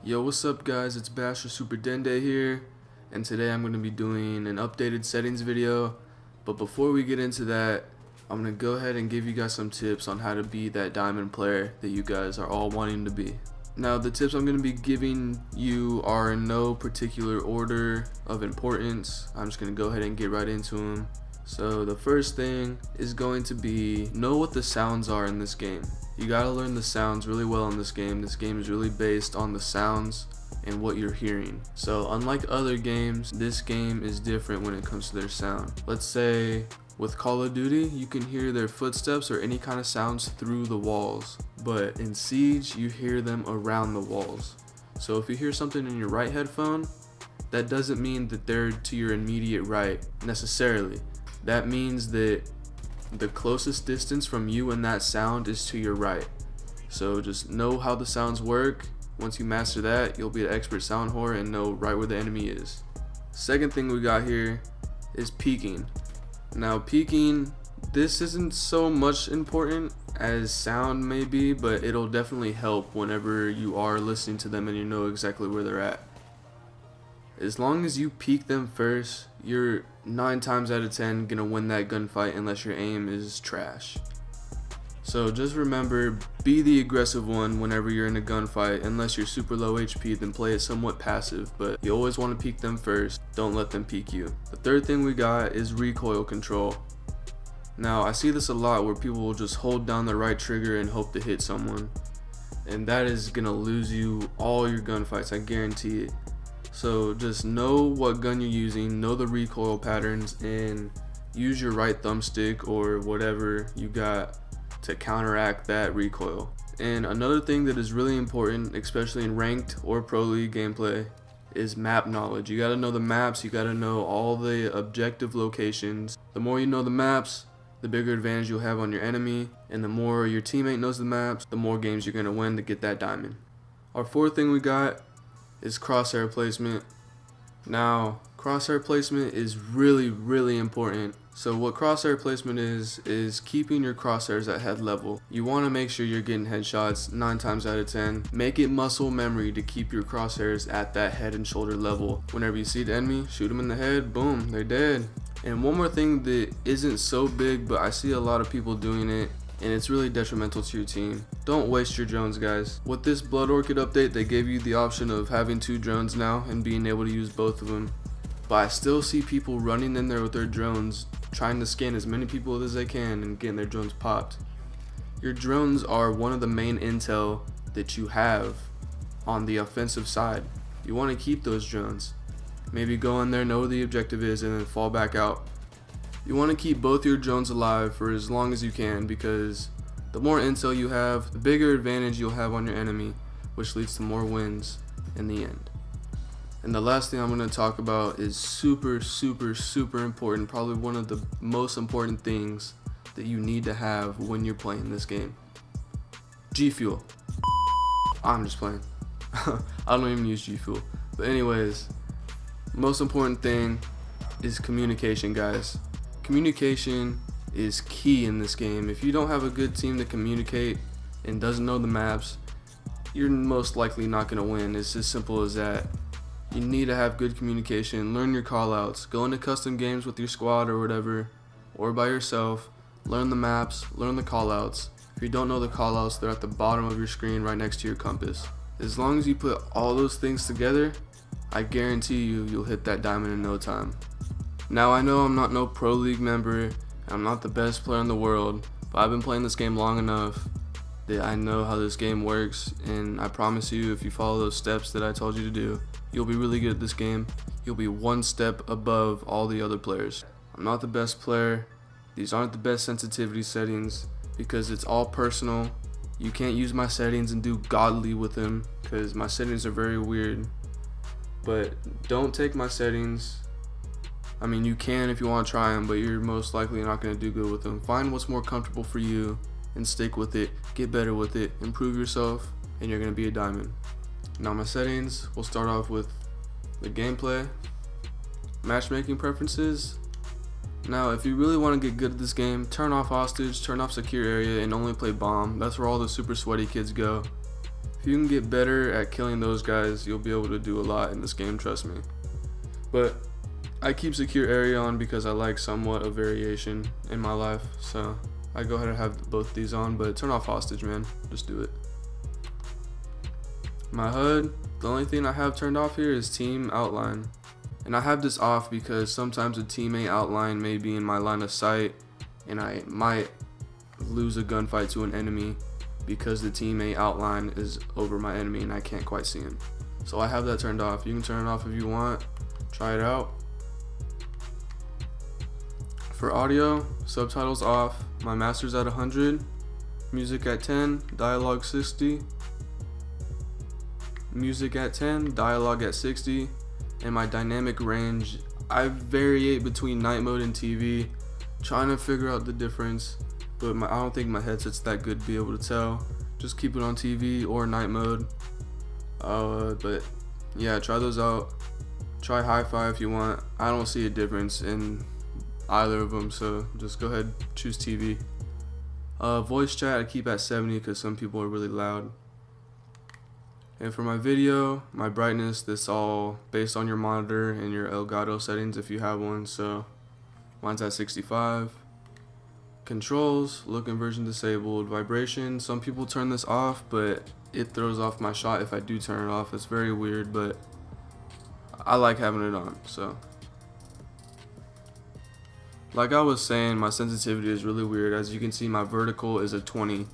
Yo, what's up guys, it's Basher Super Dende here, and today I'm going to be doing an updated settings video. But before we get into that, I'm going to go ahead and give you guys some tips on how to be that diamond player that you guys are all wanting to be. Now, the tips I'm going to be giving you are in no particular order of importance. I'm just going to go ahead and get right into them. So the first thing is going to be know what the sounds are in this game. You gotta learn the sounds really well in this game. This game is really based on the sounds and what you're hearing. So unlike other games, this game is different when it comes to their sound. Let's say with Call of Duty, you can hear their footsteps or any kind of sounds through the walls. But in Siege, you hear them around the walls. So if you hear something in your right headphone, that doesn't mean that they're to your immediate right necessarily. That means that the closest distance from you and that sound is to your right. So just know how the sounds work. Once you master that, you'll be an expert sound whore and know right where the enemy is. Second thing we got here is peeking. Now peeking, this isn't so much important as sound may be, but it'll definitely help whenever you are listening to them and you know exactly where they're at. As long as you peek them first, you're 9 times out of 10 gonna win that gunfight unless your aim is trash. So just remember, be the aggressive one whenever you're in a gunfight. Unless you're super low HP, then play it somewhat passive, but you always want to peek them first. Don't let them peek you. The third thing we got is recoil control. Now I see this a lot where people will just hold down the right trigger and hope to hit someone, and that is gonna lose you all your gunfights, I guarantee it. So just know what gun you're using, know the recoil patterns, and use your right thumbstick or whatever you got to counteract that recoil. And another thing that is really important, especially in ranked or pro league gameplay, is map knowledge. You gotta know the maps, you gotta know all the objective locations. The more you know the maps, the bigger advantage you'll have on your enemy, and the more your teammate knows the maps, the more games you're gonna win to get that diamond. Our fourth thing we got is crosshair placement. Now, crosshair placement is really important. So what crosshair placement is keeping your crosshairs at head level. You want to make sure you're getting headshots 9 times out of 10. Make it muscle memory to keep your crosshairs at that head and shoulder level. Whenever you see the enemy, shoot them in the head, boom, they're dead. And one more thing that isn't so big, but I see a lot of people doing it, and it's really detrimental to your team. Don't waste your drones, guys. With this Blood Orchid update, they gave you the option of having 2 drones now and being able to use both of them. But I still see people running in there with their drones, trying to scan as many people as they can and getting their drones popped. Your drones are one of the main intel that you have on the offensive side. You want to keep those drones. Maybe go in there, know where the objective is, and then fall back out. You want to keep both your drones alive for as long as you can, because the more intel you have, the bigger advantage you'll have on your enemy, which leads to more wins in the end. And the last thing I'm going to talk about is super important, probably one of the most important things that you need to have when you're playing this game. G Fuel. I'm just playing. I don't even use G Fuel. But anyways, most important thing is communication, guys. Communication is key in this game. If you don't have a good team to communicate and doesn't know the maps, you're most likely not going to win. It's as simple as that. You need to have good communication, learn your callouts, go into custom games with your squad or whatever, or by yourself, learn the maps, learn the callouts. If you don't know the callouts, they're at the bottom of your screen right next to your compass. As long as you put all those things together, I guarantee you'll hit that diamond in no time. Now I know I'm not no pro league member, and I'm not the best player in the world, but I've been playing this game long enough that I know how this game works, and I promise you, if you follow those steps that I told you to do, you'll be really good at this game. You'll be one step above all the other players. I'm not the best player. These aren't the best sensitivity settings because it's all personal. You can't use my settings and do godly with them because my settings are very weird. But don't take my settings. I mean, you can if you want to try them, but you're most likely not going to do good with them. Find what's more comfortable for you and stick with it. Get better with it. Improve yourself, and you're going to be a diamond. Now my settings, we'll start off with the gameplay, matchmaking preferences. Now if you really want to get good at this game, turn off hostage, turn off secure area, and only play bomb. That's where all the super sweaty kids go. If you can get better at killing those guys, you'll be able to do a lot in this game, trust me. But I keep secure area on because I like somewhat of variation in my life, so I go ahead and have both these on. But turn off hostage, man, just do it. My HUD, the only thing I have turned off here is team outline, and I have this off because sometimes a teammate outline may be in my line of sight and I might lose a gunfight to an enemy because the teammate outline is over my enemy and I can't quite see him. So I have that turned off. You can turn it off if you want. Try it out. For audio, subtitles off. My master's at 100, music at 10, dialogue 60. Music at 10, dialogue at 60, and my dynamic range, I variate between night mode and TV, trying to figure out the difference, but I don't think my headset's that good to be able to tell. Just keep it on TV or night mode. But yeah, try those out. Try hi-fi if you want. I don't see a difference in either of them, so just go ahead, choose TV. Voice chat I keep at 70 because some people are really loud. And for my video, my brightness, this all based on your monitor and your Elgato settings if you have one, so mine's at 65. Controls, look inversion disabled. Vibration, some people turn this off, but it throws off my shot if I do turn it off. It's very weird, but I like having it on, so. Like I was saying, my sensitivity is really weird. As you can see, my vertical is a 20,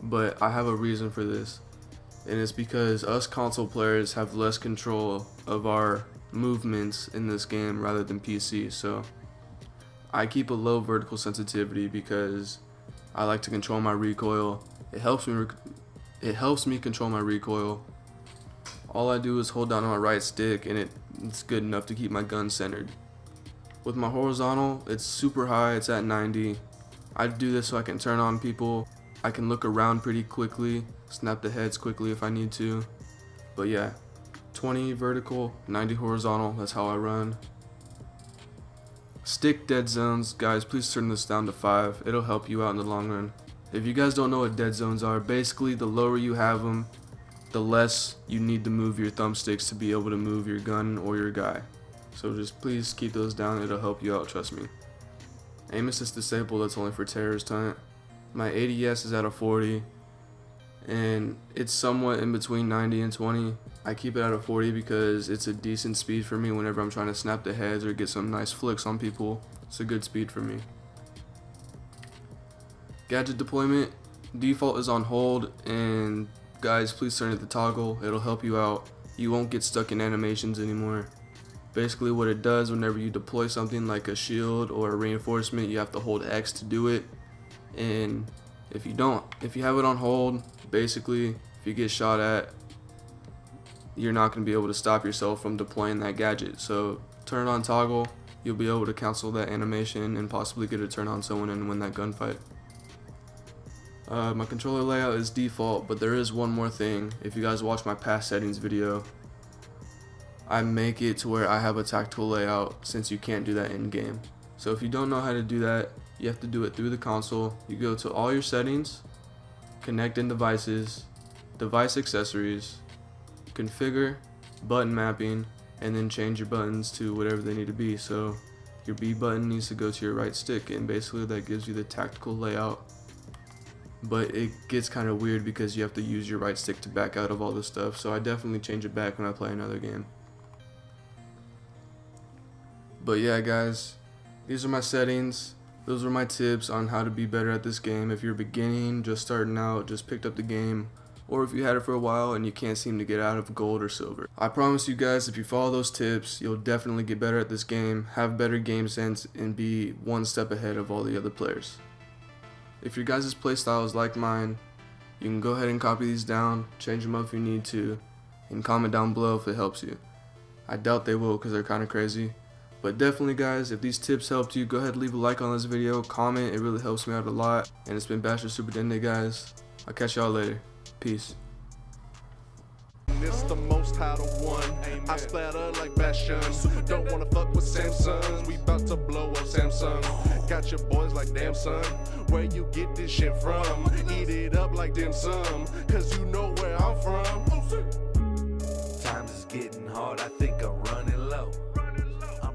but I have a reason for this. And it's because us console players have less control of our movements in this game rather than PC, so I keep a low vertical sensitivity because I like to control my recoil. It helps me control my recoil. All I do is hold down on my right stick and it's good enough to keep my gun centered. With my horizontal, it's super high, it's at 90. I do this so I can turn on people. I can look around pretty quickly, snap the heads quickly if I need to. But yeah, 20 vertical, 90 horizontal, that's how I run. Stick dead zones, guys, please turn this down to 5. It'll help you out in the long run. If you guys don't know what dead zones are, basically the lower you have them, the less you need to move your thumbsticks to be able to move your gun or your guy. So just please keep those down, it'll help you out, trust me. Aim assist disabled, that's only for terrorist hunt. My ADS is at a 40, and it's somewhat in between 90 and 20. I keep it at a 40 because it's a decent speed for me whenever I'm trying to snap the heads or get some nice flicks on people. It's a good speed for me. Gadget deployment, default is on hold, and guys, please turn it to toggle, it'll help you out. You won't get stuck in animations anymore. Basically what it does, whenever you deploy something like a shield or a reinforcement, you have to hold X to do it. And if you have it on hold, basically if you get shot at, you're not going to be able to stop yourself from deploying that gadget. So turn it on toggle, you'll be able to cancel that animation and possibly get a turn on someone and win that gunfight. My controller layout is default, but there is one more thing. If you guys watch my past settings video, I make it to where I have a tactical layout since you can't do that in game. So if you don't know how to do that, you have to do it through the console. You go to all your settings, connect in devices, device accessories, configure, button mapping, and then change your buttons to whatever they need to be. So your B button needs to go to your right stick, and basically that gives you the tactical layout. But it gets kind of weird because you have to use your right stick to back out of all this stuff, so I definitely change it back when I play another game. But yeah guys, these are my settings. Those are my tips on how to be better at this game. If you're beginning, just starting out, just picked up the game, or if you had it for a while and you can't seem to get out of gold or silver. I promise you guys, if you follow those tips, you'll definitely get better at this game, have better game sense, and be one step ahead of all the other players. If your guys' playstyle is like mine, you can go ahead and copy these down, change them up if you need to, and comment down below if it helps you. I doubt they will because they're kind of crazy. But definitely guys, if these tips helped you, go ahead and leave a like on this video, comment, it really helps me out a lot. And it's been Basher Super Dende guys, I'll catch y'all later, peace. It's the most high to one. I splatter like Bastion. Don't wanna fuck with Samsung. We bout to blow up Samsung. Got your boys like damn son. Where you get this shit from? Eat it up like dim sum. Cause you know where I'm from. Times is getting hard, I think I'm running low.